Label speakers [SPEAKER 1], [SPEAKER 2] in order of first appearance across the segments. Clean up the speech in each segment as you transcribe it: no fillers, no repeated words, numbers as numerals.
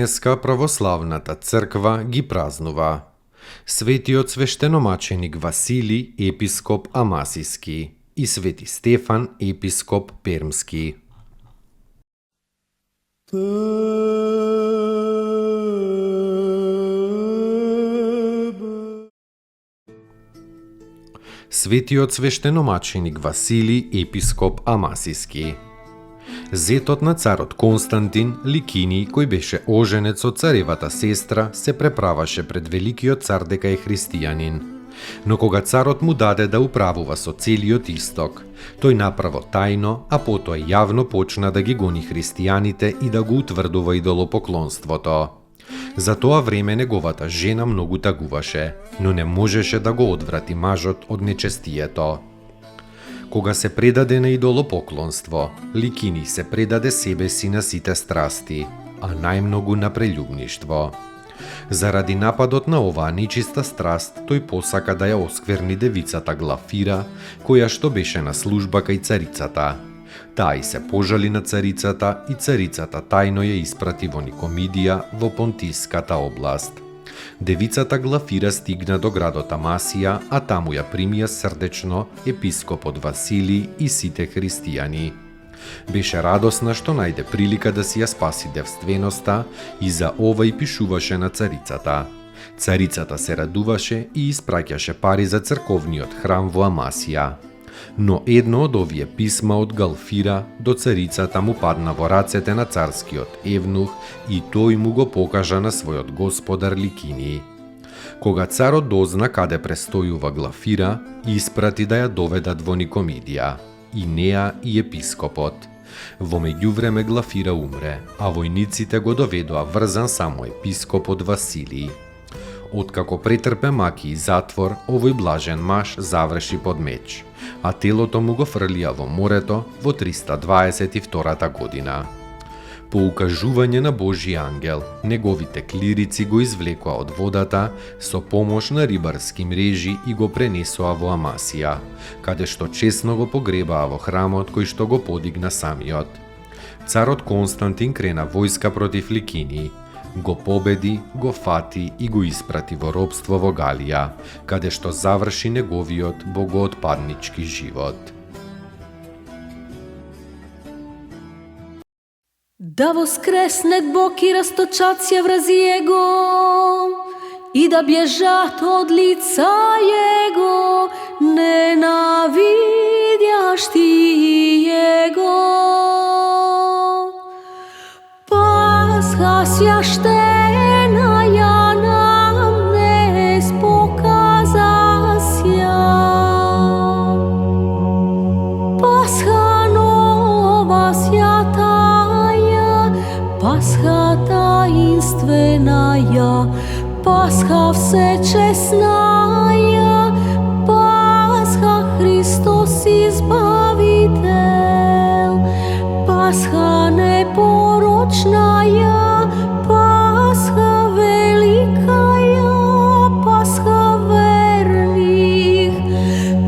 [SPEAKER 1] Денеска православната црква ги празнува светиот свештеномаченик Василий, епископ Амасиски, и свети Стефан, епископ Пермски. Светиот свештеномаченик Василий, епископ Амасиски. Зетот на царот Константин, Ликиний, кој беше оженет со царевата сестра, се преправаше пред великиот цар дека е христијанин. Но кога царот му даде да управува со целиот исток, тој направо тајно, а потоа јавно почна да ги гони христијаните и да го утврдува идолопоклонството. За тоа време неговата жена многу тагуваше, но не можеше да го одврати мажот од нечестието. Кога се предаде на идолопоклонство, Ликиний се предаде себе си на сите страсти, а најмногу на прелюбништво. Заради нападот на оваа нечиста страст, тој посака да ја оскверни девицата Глафира, која што беше на служба кај царицата. Таа и се пожали на царицата и царицата тајно ја испрати во Никомидија во Понтиската област. Девицата Глафира стигна до градот Амасија, а таму ја примија срдечно епископот Василий и сите христијани. Беше радосна што најде прилика да си ја спаси девственоста и за ова и пишуваше на царицата. Царицата се радуваше и испраќаше пари за црковниот храм во Амасија. Но едно од овие писма од Глафира до царицата му падна во рацете на царскиот евнух и тој му го покажа на својот господар Ликиний. Кога царот дозна каде престојува Глафира, испрати да ја доведат во Никомидија, и неа и епископот. Во меѓувреме Глафира умре, а војниците го доведоа врзан само епископот Василий. Откако претрпе маки и затвор, овој блажен маж заврши под меч, а телото му го фрлија во морето во 322 година. По укажување на Божи ангел, неговите клирици го извлекоа од водата со помош на рибарски мрежи и го пренесоа во Амасија, каде што чесно го погребаа во храмот кој што го подигна самиот. Царот Константин крена војска против Ликиний, го победи, го фати и го испрати во робство во Галија, каде што заврши неговиот богоотпаднички живот.
[SPEAKER 2] Да воскреснет Бог и расточат се врази Его, и да бежат од лица Его, ненавидящи Его. Пасха священая нам днес показася. Пасха нова святая, Пасха таинственная, Пасха всечестная, Пасха Христос Избавитель, Пасха непорочная, Пасха великая, Пасха верных,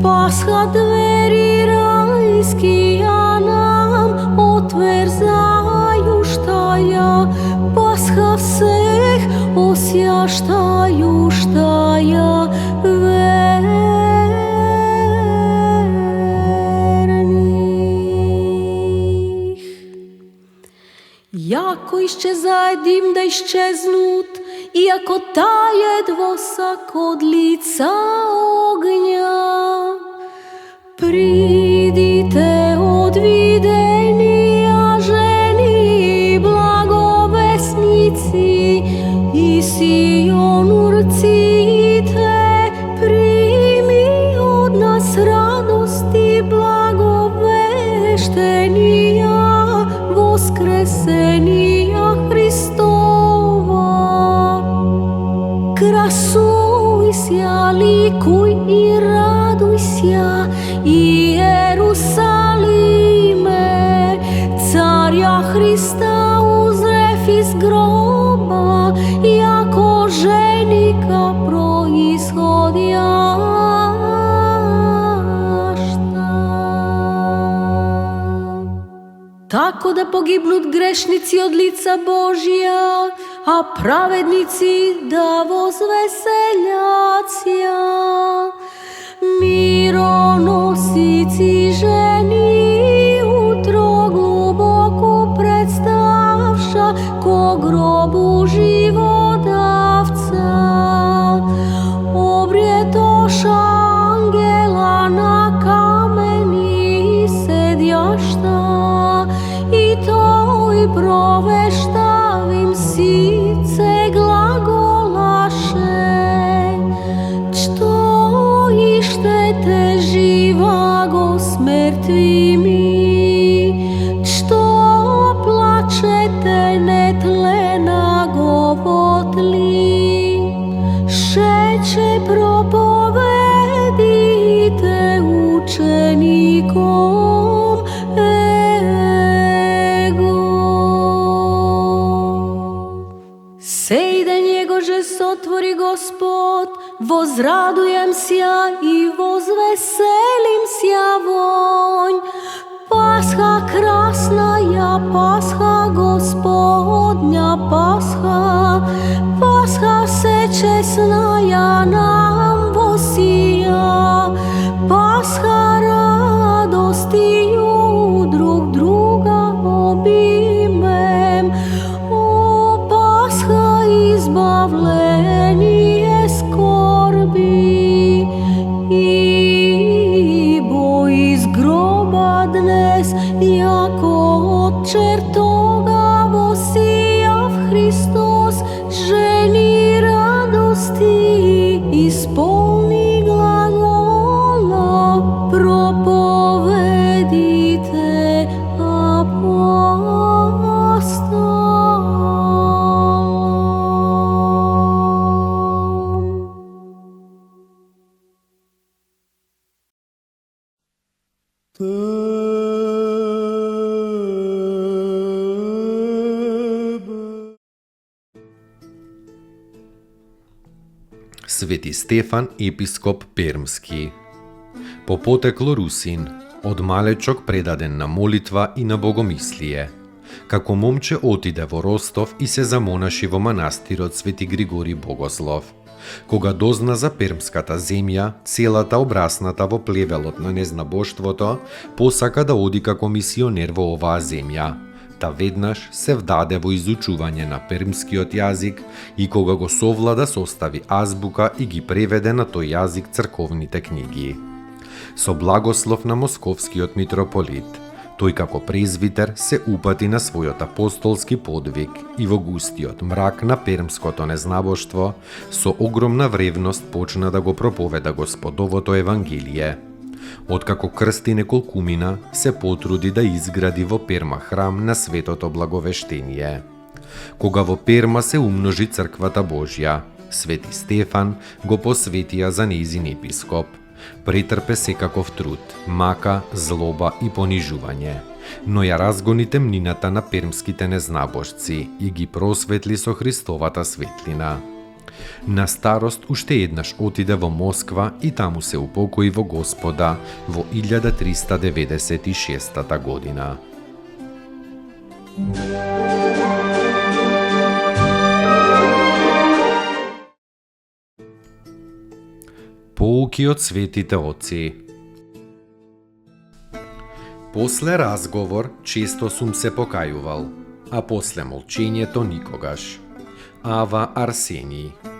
[SPEAKER 2] Пасха двери райские нам отверзающая, Пасха всех освящающая верных. Яко исчезает дим да исчезнут, и ако тает восак од лица огня, придите од видения жени благовестници и Сион урците, прими од нас радости благовещање. почтенија воскресенија Христова. Красуј сја, ликуј и радуј сја, Иерусалиме, царја Христа узрев из гроба, јако женика произходјашта. Тако да погибнут грешници од лица Божија, а праведници да возвеселјат сја. Мироносици жени утро глубоко представша ко гробу живодавца. Обриетоша ангела на камени седјашта, и тој провештав им сице глаголаше, што иштете жива го смртви ми, што плачете нетлена говотли, шече проповедите учеником его. Сеј ден его же сотвори Господ, возрадуjem сја и возвеселим сја вонј. Пасха красная, Пасха Господня, Пасха, Пасха всечесная нам восија, Пасха радостию друг друга обимем, о Пасха избавление скорби, ибо из гроба днес јако од чертога восијав Христос, жени радости исполни глагола, проповедите
[SPEAKER 1] Свети Стефан, епископ Пермски. По потекло русин, од малечок предаден на молитва и на богомислие. Како момче отиде во Ростов и се замонаши во манастирот Свети Григори Богослов. Кога дозна за пермската земја, целата обрасната во плевелот на незнабоштвото, посака да оди како мисионер во оваа земја. Та веднаш се вдаде во изучување на пермскиот јазик и кога го совлада состави азбука и ги преведе на тој јазик црковните книги. Со благослов на московскиот митрополит, тој како презвитер се упати на својот апостолски подвиг и во густиот мрак на пермското незнабоштво со огромна вревност почна да го проповеда Господовото Евангелие. Откако крсти неколкумина, се потруди да изгради во Перма храм на Светото Благовештение. Кога во Перма се умножи црквата Божја, Свети Стефан го посветија за нејзин епископ. Претрпе секаков труд, мака, злоба и понижување, но ја разгони темнината на пермските незнабожци и ги просветли со Христовата светлина. На старост уште еднаш отиде во Москва и таму се упокои во Господа во 1396 година. Поуки од светите отци. После разговор често сум се покајувал, а после молчењето никогаш. Ава Арсении.